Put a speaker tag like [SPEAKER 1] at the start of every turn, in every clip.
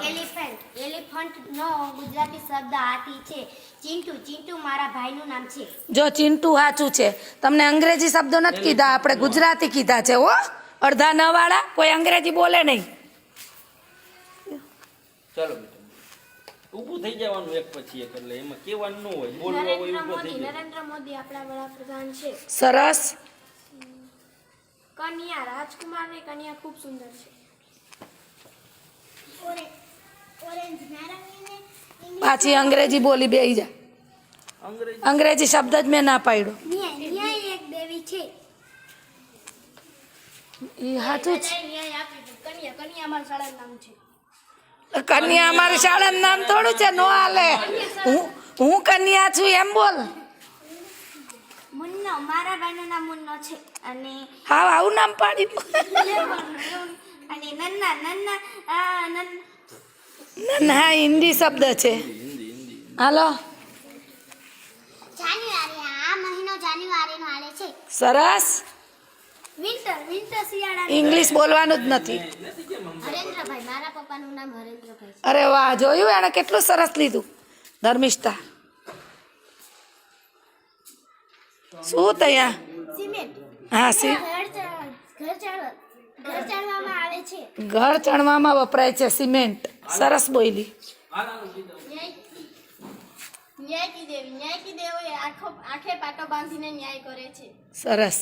[SPEAKER 1] Elephant. Elephant નો ગુજરાતી શબ્દ હાથી છે. ચિંટુ. ચિંટુ મારા ભાઈનું નામ છે.
[SPEAKER 2] જો ચિંટુ સાચું છે. તમને અંગ્રેજી શબ્દો નથી કીધા, આપણે ગુજરાતી કીધા છે હો. અડધા ન વાળા કોઈ અંગ્રેજી બોલે નહીં.
[SPEAKER 3] ચાલો ઊભું થઈ જવાનું એક પછી એક, એટલે એમાં કેવાનું ન હોય, બોલવું હોય ઊભો થઈ જાય.
[SPEAKER 1] નરેન્દ્ર મોદી આપણા વડાપ્રધાન છે.
[SPEAKER 2] સરસ.
[SPEAKER 1] કન્યા. રાજકુમારની કન્યા ખૂબ સુંદર છે. ઓરેન્જ. નારંગીને
[SPEAKER 2] પાછી અંગ્રેજી બોલી બેહી જા.
[SPEAKER 3] અંગ્રેજી
[SPEAKER 2] અંગ્રેજી શબ્દ જ મેં ના પાડ્યો.
[SPEAKER 1] ન્યાય એક દેવી છે.
[SPEAKER 2] એ સાચું છે.
[SPEAKER 1] ન્યાય આપી દીધું. કન્યા. કન્યા અમારા શાળાનું નામ છે.
[SPEAKER 2] કન્યા અમારી શાળાનું નામ થોડું છે, નો હાલે. હું કન્યા છું એમ બોલ.
[SPEAKER 1] મુન્નો. મારા ભાઈનું નામ મુન્નો છે. અને
[SPEAKER 2] હા આવું નામ પાડી.
[SPEAKER 1] અને નન્ના. નન્ના
[SPEAKER 2] ના હિન્દી શબ્દ છે. હાલો.
[SPEAKER 1] જાન્યુઆરી. આ મહિનો જાન્યુઆરીનો આવે છે.
[SPEAKER 2] સરસ.
[SPEAKER 1] વિન્ટર. વિન્ટર શિયાળા.
[SPEAKER 2] ઇંગ્લિશ બોલવાનું જ નથી.
[SPEAKER 1] હરેન્દ્રભાઈ. મારા પપ્પાનું નામ હરેન્દ્રભાઈ છે.
[SPEAKER 2] અરે વાહ, જોયું એને કેટલું સરસ લીધું. ધર્મિષ્ઠા શું તૈયા?
[SPEAKER 1] સિમેન્ટ.
[SPEAKER 2] હા
[SPEAKER 1] ઘર ચાળવામાં આવે છે.
[SPEAKER 2] ઘર ચણવામાં વપરાય છે સિમેન્ટ. સરસ બોલી.
[SPEAKER 1] ન્યાય કી દેવી. ન્યાય કી દેવી આંખે પાટો બાંધીને ન્યાય કરે છે.
[SPEAKER 2] સરસ.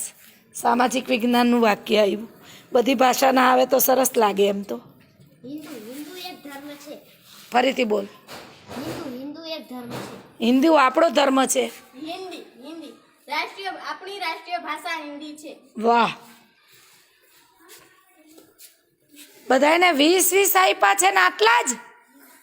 [SPEAKER 2] સામાજિક વિજ્ઞાનનું વાક્ય આવ્યું. બધી ભાષાના આવે તો સરસ લાગે એમ તો.
[SPEAKER 1] હિન્દુ. હિન્દુ એક ધર્મ છે.
[SPEAKER 2] ફરીથી બોલ.
[SPEAKER 1] હિન્દુ એક ધર્મ છે.
[SPEAKER 2] હિન્દુ આપણો ધર્મ છે.
[SPEAKER 1] હિન્દી. હિન્દી આપણી રાષ્ટ્રીય ભાષા હિન્દી છે.
[SPEAKER 2] વાહ. બધાને 20 આપ્યા છે ને આટલા જ.